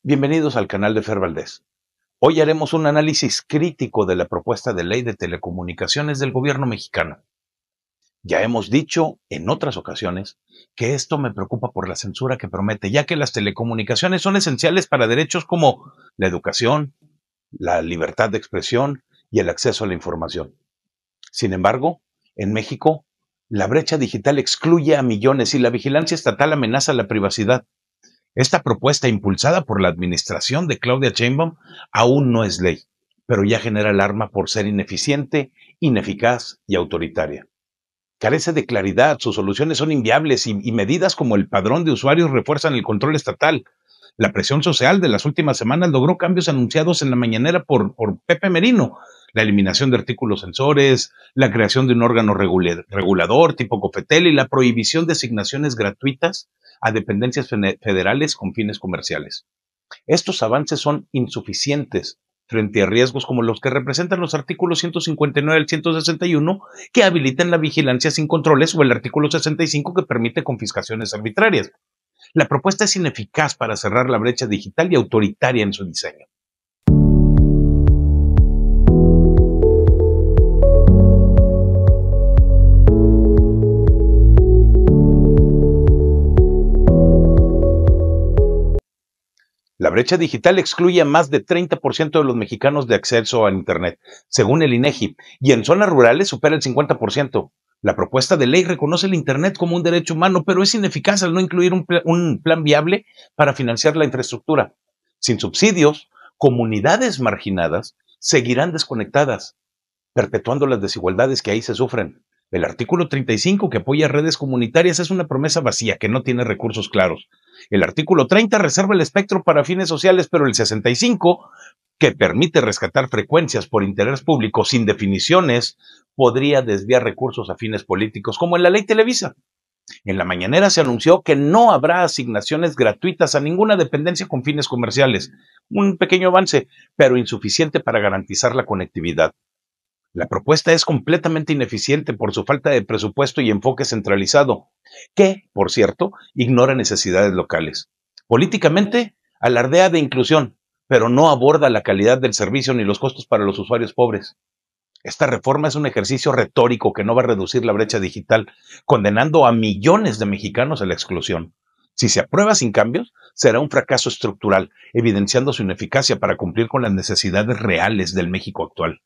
Bienvenidos al canal de Fer Valdés. Hoy haremos un análisis crítico de la propuesta de ley de telecomunicaciones del gobierno mexicano. Ya hemos dicho en otras ocasiones que esto me preocupa por la censura que promete, ya que las telecomunicaciones son esenciales para derechos como la educación, la libertad de expresión y el acceso a la información. Sin embargo, en México, la brecha digital excluye a millones y la vigilancia estatal amenaza la privacidad. Esta propuesta, impulsada por la administración de Claudia Sheinbaum, aún no es ley, pero ya genera alarma por ser ineficiente, ineficaz y autoritaria. Carece de claridad, sus soluciones son inviables y medidas como el padrón de usuarios refuerzan el control estatal. La presión social de las últimas semanas logró cambios anunciados en la mañanera por Pepe Merino, la eliminación de artículos censores, la creación de un órgano regulador tipo COFETEL y la prohibición de asignaciones gratuitas a dependencias federales con fines comerciales. Estos avances son insuficientes frente a riesgos como los que representan los artículos 159 al 161 que habilitan la vigilancia sin controles o el artículo 65 que permite confiscaciones arbitrarias. La propuesta es ineficaz para cerrar la brecha digital y autoritaria en su diseño. La brecha digital excluye a más de 30% de los mexicanos de acceso a Internet, según el INEGI, y en zonas rurales supera el 50%. La propuesta de ley reconoce el Internet como un derecho humano, pero es ineficaz al no incluir un plan viable para financiar la infraestructura. Sin subsidios, comunidades marginadas seguirán desconectadas, perpetuando las desigualdades que ahí se sufren. El artículo 35, que apoya redes comunitarias, es una promesa vacía que no tiene recursos claros. El artículo 30 reserva el espectro para fines sociales, pero el 65, que permite rescatar frecuencias por interés público sin definiciones, podría desviar recursos a fines políticos, como en la ley Televisa. En la mañanera se anunció que no habrá asignaciones gratuitas a ninguna dependencia con fines comerciales. Un pequeño avance, pero insuficiente para garantizar la conectividad. La propuesta es completamente ineficiente por su falta de presupuesto y enfoque centralizado, que, por cierto, ignora necesidades locales. Políticamente, alardea de inclusión, pero no aborda la calidad del servicio ni los costos para los usuarios pobres. Esta reforma es un ejercicio retórico que no va a reducir la brecha digital, condenando a millones de mexicanos a la exclusión. Si se aprueba sin cambios, será un fracaso estructural, evidenciando su ineficacia para cumplir con las necesidades reales del México actual.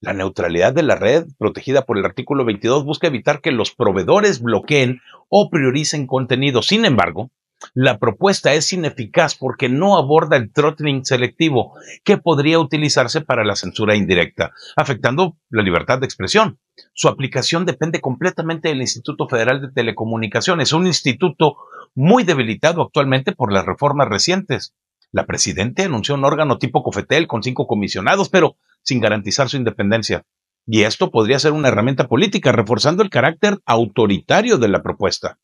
La neutralidad de la red, protegida por el artículo 22, busca evitar que los proveedores bloqueen o prioricen contenido. Sin embargo, la propuesta es ineficaz porque no aborda el throttling selectivo, que podría utilizarse para la censura indirecta, afectando la libertad de expresión. Su aplicación depende completamente del Instituto Federal de Telecomunicaciones, un instituto muy debilitado actualmente por las reformas recientes. La presidenta anunció un órgano tipo COFETEL con 5 comisionados, pero sin garantizar su independencia. Y esto podría ser una herramienta política, reforzando el carácter autoritario de la propuesta.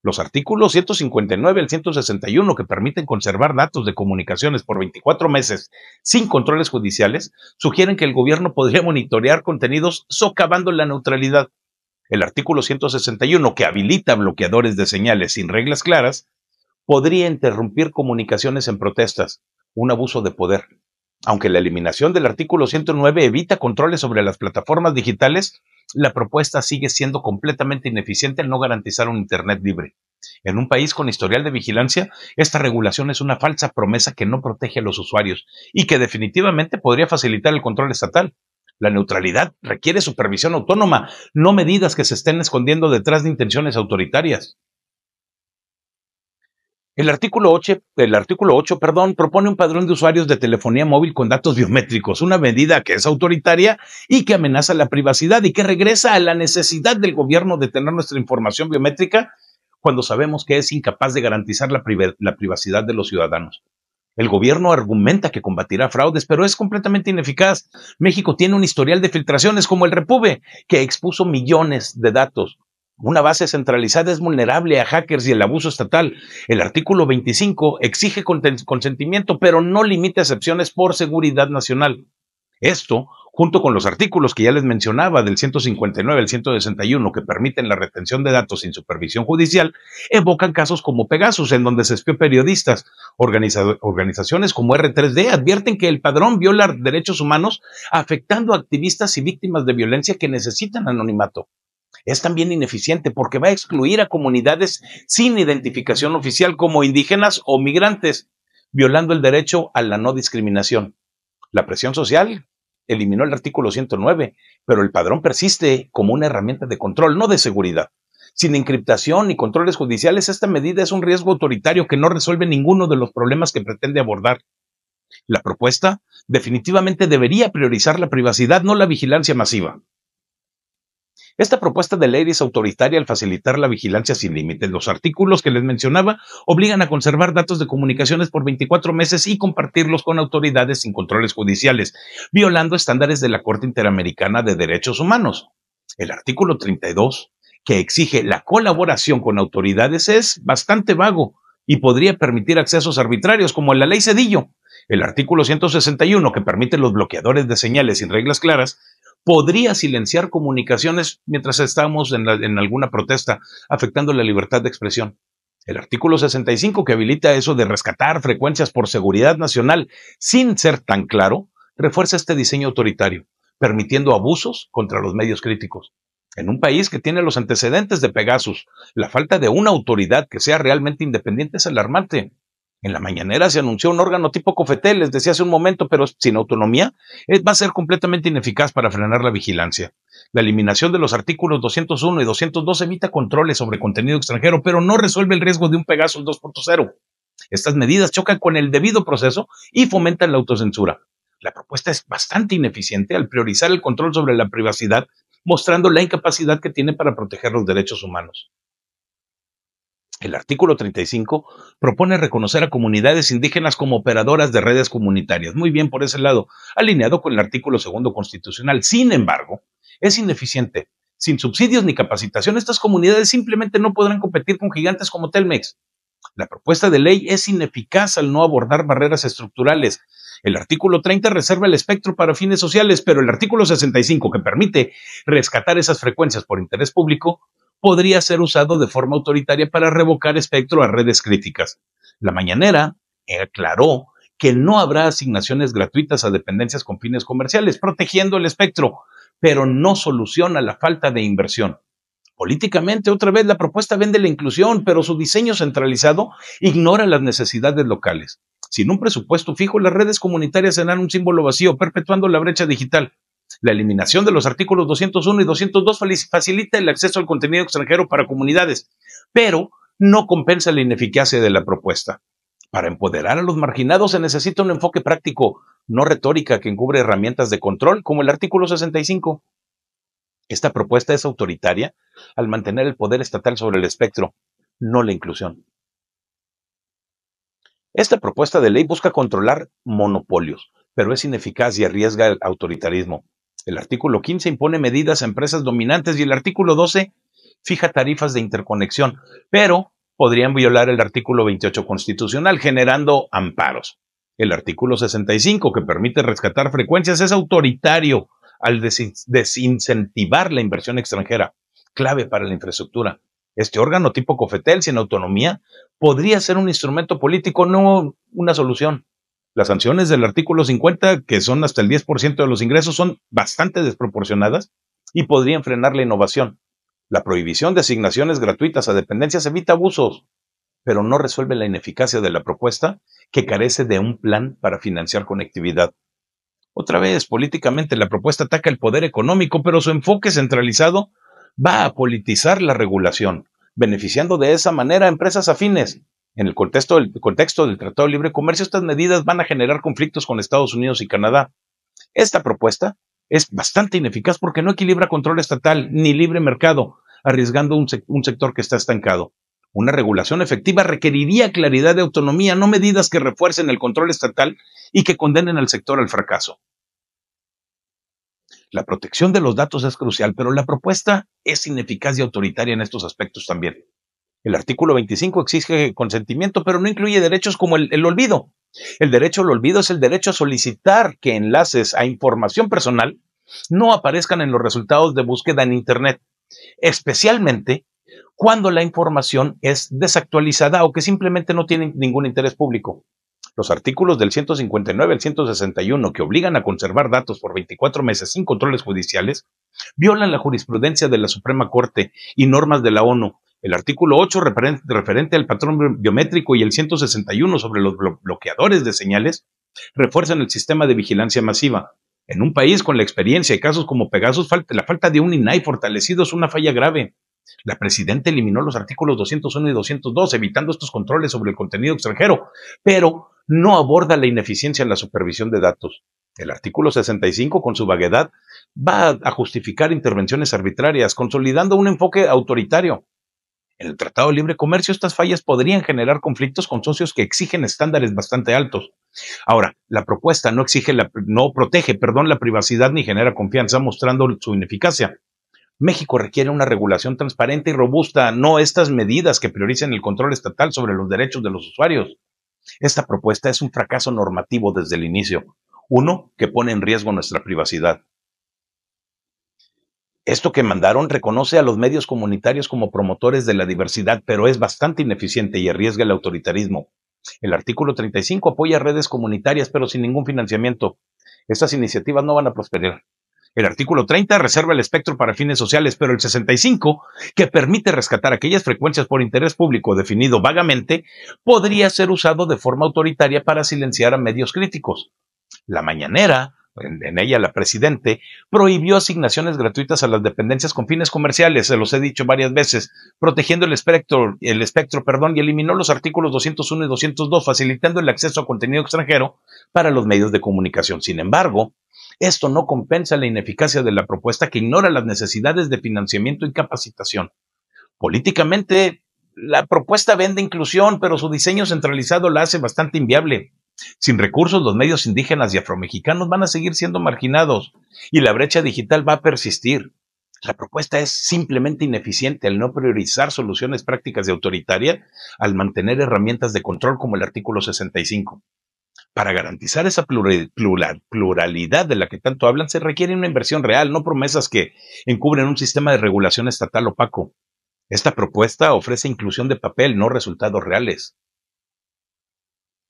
Los artículos 159 al 161, que permiten conservar datos de comunicaciones por 24 meses sin controles judiciales, sugieren que el gobierno podría monitorear contenidos socavando la neutralidad. El artículo 161, que habilita bloqueadores de señales sin reglas claras, podría interrumpir comunicaciones en protestas, un abuso de poder. Aunque la eliminación del artículo 109 evita controles sobre las plataformas digitales, la propuesta sigue siendo completamente ineficiente al no garantizar un Internet libre. En un país con historial de vigilancia, esta regulación es una falsa promesa que no protege a los usuarios y que definitivamente podría facilitar el control estatal. La neutralidad requiere supervisión autónoma, no medidas que se estén escondiendo detrás de intenciones autoritarias. El artículo 8, propone un padrón de usuarios de telefonía móvil con datos biométricos, una medida que es autoritaria y que amenaza la privacidad y que regresa a la necesidad del gobierno de tener nuestra información biométrica cuando sabemos que es incapaz de garantizar la privacidad de los ciudadanos. El gobierno argumenta que combatirá fraudes, pero es completamente ineficaz. México tiene un historial de filtraciones como el Repube, que expuso millones de datos. Una base centralizada es vulnerable a hackers y el abuso estatal. El artículo 25 exige consentimiento, pero no limita excepciones por seguridad nacional. Esto junto con los artículos que ya les mencionaba del 159 al 161 que permiten la retención de datos sin supervisión judicial, evocan casos como Pegasus, en donde se espió periodistas. Organizaciones como R3D advierten que el padrón viola derechos humanos afectando a activistas y víctimas de violencia que necesitan anonimato. Es también ineficiente porque va a excluir a comunidades sin identificación oficial como indígenas o migrantes, violando el derecho a la no discriminación. La presión social eliminó el artículo 109, pero el padrón persiste como una herramienta de control, no de seguridad. Sin encriptación ni controles judiciales, esta medida es un riesgo autoritario que no resuelve ninguno de los problemas que pretende abordar. La propuesta definitivamente debería priorizar la privacidad, no la vigilancia masiva. Esta propuesta de ley es autoritaria al facilitar la vigilancia sin límites. Los artículos que les mencionaba obligan a conservar datos de comunicaciones por 24 meses y compartirlos con autoridades sin controles judiciales, violando estándares de la Corte Interamericana de Derechos Humanos. El artículo 32, que exige la colaboración con autoridades, es bastante vago y podría permitir accesos arbitrarios, como en la ley Zedillo. El artículo 161, que permite los bloqueadores de señales sin reglas claras, podría silenciar comunicaciones mientras estamos en alguna protesta, afectando la libertad de expresión. El artículo 65, que habilita eso de rescatar frecuencias por seguridad nacional sin ser tan claro, refuerza este diseño autoritario, permitiendo abusos contra los medios críticos. En un país que tiene los antecedentes de Pegasus, la falta de una autoridad que sea realmente independiente es alarmante. En la mañanera se anunció un órgano tipo Cofetel, les decía hace un momento, pero sin autonomía, va a ser completamente ineficaz para frenar la vigilancia. La eliminación de los artículos 201 y 202 evita controles sobre contenido extranjero, pero no resuelve el riesgo de un Pegasus 2.0. Estas medidas chocan con el debido proceso y fomentan la autocensura. La propuesta es bastante ineficiente al priorizar el control sobre la privacidad, mostrando la incapacidad que tiene para proteger los derechos humanos. El artículo 35 propone reconocer a comunidades indígenas como operadoras de redes comunitarias. Muy bien por ese lado, alineado con el artículo 2 constitucional. Sin embargo, es ineficiente. Sin subsidios ni capacitación, estas comunidades simplemente no podrán competir con gigantes como Telmex. La propuesta de ley es ineficaz al no abordar barreras estructurales. El artículo 30 reserva el espectro para fines sociales, pero el artículo 65, que permite rescatar esas frecuencias por interés público, podría ser usado de forma autoritaria para revocar espectro a redes críticas. La mañanera aclaró que no habrá asignaciones gratuitas a dependencias con fines comerciales, protegiendo el espectro, pero no soluciona la falta de inversión. Políticamente, otra vez, la propuesta vende la inclusión, pero su diseño centralizado ignora las necesidades locales. Sin un presupuesto fijo, las redes comunitarias serán un símbolo vacío, perpetuando la brecha digital. La eliminación de los artículos 201 y 202 facilita el acceso al contenido extranjero para comunidades, pero no compensa la ineficacia de la propuesta. Para empoderar a los marginados se necesita un enfoque práctico, no retórica que encubre herramientas de control, como el artículo 65. Esta propuesta es autoritaria al mantener el poder estatal sobre el espectro, no la inclusión. Esta propuesta de ley busca controlar monopolios, pero es ineficaz y arriesga el autoritarismo. El artículo 15 impone medidas a empresas dominantes y el artículo 12 fija tarifas de interconexión, pero podrían violar el artículo 28 constitucional, generando amparos. El artículo 65, que permite rescatar frecuencias, es autoritario al desincentivar la inversión extranjera, clave para la infraestructura. Este órgano tipo Cofetel, sin autonomía, podría ser un instrumento político, no una solución. Las sanciones del artículo 50, que son hasta el 10% de los ingresos, son bastante desproporcionadas y podrían frenar la innovación. La prohibición de asignaciones gratuitas a dependencias evita abusos, pero no resuelve la ineficacia de la propuesta, que carece de un plan para financiar conectividad. Otra vez, políticamente, la propuesta ataca el poder económico, pero su enfoque centralizado va a politizar la regulación, beneficiando de esa manera a empresas afines. En el contexto del Tratado de Libre Comercio, estas medidas van a generar conflictos con Estados Unidos y Canadá. Esta propuesta es bastante ineficaz porque no equilibra control estatal ni libre mercado, arriesgando un sector que está estancado. Una regulación efectiva requeriría claridad de autonomía, no medidas que refuercen el control estatal y que condenen al sector al fracaso. La protección de los datos es crucial, pero la propuesta es ineficaz y autoritaria en estos aspectos también. El artículo 25 exige consentimiento, pero no incluye derechos como el olvido. El derecho al olvido es el derecho a solicitar que enlaces a información personal no aparezcan en los resultados de búsqueda en Internet, especialmente cuando la información es desactualizada o que simplemente no tiene ningún interés público. Los artículos del 159 al 161 que obligan a conservar datos por 24 meses sin controles judiciales violan la jurisprudencia de la Suprema Corte y normas de la ONU. El artículo 8 referente al patrón biométrico y el 161 sobre los bloqueadores de señales refuerzan el sistema de vigilancia masiva. En un país con la experiencia de casos como Pegasus, la falta de un INAI fortalecido es una falla grave. La presidenta eliminó los artículos 201 y 202, evitando estos controles sobre el contenido extranjero, pero no aborda la ineficiencia en la supervisión de datos. El artículo 65, con su vaguedad, va a justificar intervenciones arbitrarias, consolidando un enfoque autoritario. En el Tratado de Libre Comercio, estas fallas podrían generar conflictos con socios que exigen estándares bastante altos. Ahora, la propuesta no protege la privacidad ni genera confianza, mostrando su ineficacia. México requiere una regulación transparente y robusta, no estas medidas que prioricen el control estatal sobre los derechos de los usuarios. Esta propuesta es un fracaso normativo desde el inicio, uno que pone en riesgo nuestra privacidad. Esto que mandaron reconoce a los medios comunitarios como promotores de la diversidad, pero es bastante ineficiente y arriesga el autoritarismo. El artículo 35 apoya redes comunitarias, pero sin ningún financiamiento. Estas iniciativas no van a prosperar. El artículo 30 reserva el espectro para fines sociales, pero el 65, que permite rescatar aquellas frecuencias por interés público definido vagamente, podría ser usado de forma autoritaria para silenciar a medios críticos. La Mañanera, en ella la presidente, prohibió asignaciones gratuitas a las dependencias con fines comerciales, se los he dicho varias veces, protegiendo el espectro, y eliminó los artículos 201 y 202, facilitando el acceso a contenido extranjero para los medios de comunicación. Sin embargo, esto no compensa la ineficacia de la propuesta, que ignora las necesidades de financiamiento y capacitación. Políticamente, la propuesta vende inclusión, pero su diseño centralizado la hace bastante inviable. Sin recursos, los medios indígenas y afromexicanos van a seguir siendo marginados y la brecha digital va a persistir. La propuesta es simplemente ineficiente al no priorizar soluciones prácticas de autoritaria, al mantener herramientas de control como el artículo 65. Para garantizar esa pluralidad de la que tanto hablan, se requiere una inversión real, no promesas que encubren un sistema de regulación estatal opaco. Esta propuesta ofrece inclusión de papel, no resultados reales.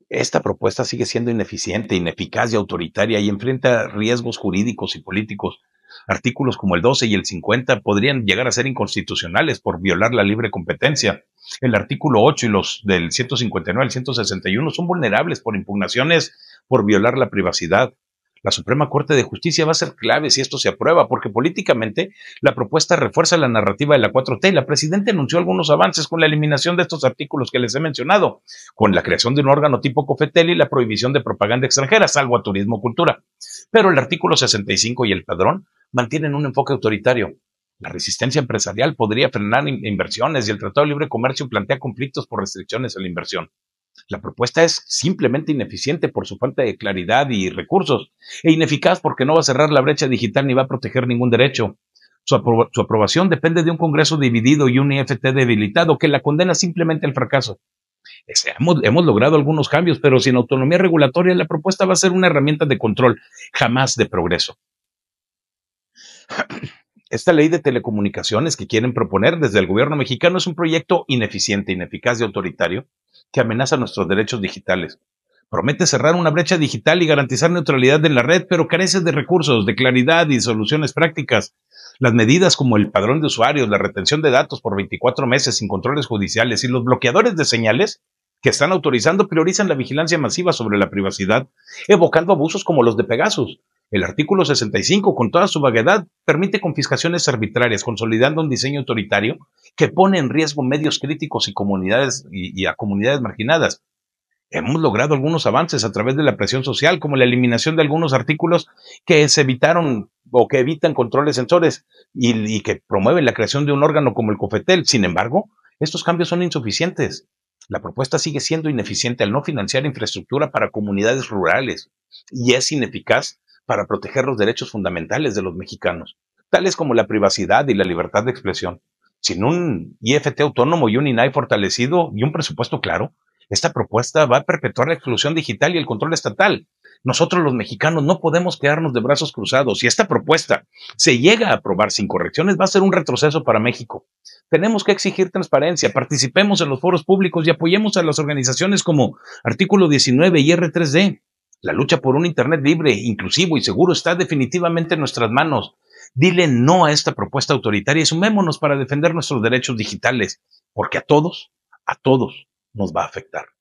Esta propuesta sigue siendo ineficiente, ineficaz y autoritaria y enfrenta riesgos jurídicos y políticos. Artículos como el 12 y el 50 podrían llegar a ser inconstitucionales por violar la libre competencia. El artículo 8 y los del 159 al 161 son vulnerables por impugnaciones por violar la privacidad. La Suprema Corte de Justicia va a ser clave si esto se aprueba, porque políticamente la propuesta refuerza la narrativa de la 4T. La presidenta anunció algunos avances con la eliminación de estos artículos que les he mencionado, con la creación de un órgano tipo COFETEL y la prohibición de propaganda extranjera, salvo a turismo o cultura. Pero el artículo 65 y el padrón mantienen un enfoque autoritario. La resistencia empresarial podría frenar inversiones y el Tratado de Libre Comercio plantea conflictos por restricciones a la inversión. La propuesta es simplemente ineficiente por su falta de claridad y recursos, e ineficaz porque no va a cerrar la brecha digital ni va a proteger ningún derecho. Su aprobación depende de un Congreso dividido y un IFT debilitado que la condena simplemente al fracaso. Hemos logrado algunos cambios, pero sin autonomía regulatoria la propuesta va a ser una herramienta de control, jamás de progreso. Esta ley de telecomunicaciones que quieren proponer desde el gobierno mexicano es un proyecto ineficiente, ineficaz y autoritario que amenaza nuestros derechos digitales. Promete cerrar una brecha digital y garantizar neutralidad en la red, pero carece de recursos, de claridad y soluciones prácticas. Las medidas como el padrón de usuarios, la retención de datos por 24 meses sin controles judiciales y los bloqueadores de señales que están autorizando priorizan la vigilancia masiva sobre la privacidad, evocando abusos como los de Pegasus. El artículo 65, con toda su vaguedad, permite confiscaciones arbitrarias, consolidando un diseño autoritario que pone en riesgo medios críticos y comunidades y a comunidades marginadas. Hemos logrado algunos avances a través de la presión social, como la eliminación de algunos artículos que se evitaron o que evitan controles censores y que promueven la creación de un órgano como el COFETEL. Sin embargo, estos cambios son insuficientes. La propuesta sigue siendo ineficiente al no financiar infraestructura para comunidades rurales y es ineficaz para proteger los derechos fundamentales de los mexicanos, tales como la privacidad y la libertad de expresión. Sin un IFT autónomo y un INAI fortalecido y un presupuesto claro, esta propuesta va a perpetuar la exclusión digital y el control estatal, Nosotros los mexicanos no podemos quedarnos de brazos cruzados. Si esta propuesta se llega a aprobar sin correcciones, va a ser un retroceso para México. Tenemos que exigir transparencia, participemos en los foros públicos y apoyemos a las organizaciones como Artículo 19 y R3D. La lucha por un Internet libre, inclusivo y seguro está definitivamente en nuestras manos. Dile no a esta propuesta autoritaria y sumémonos para defender nuestros derechos digitales, porque a todos nos va a afectar.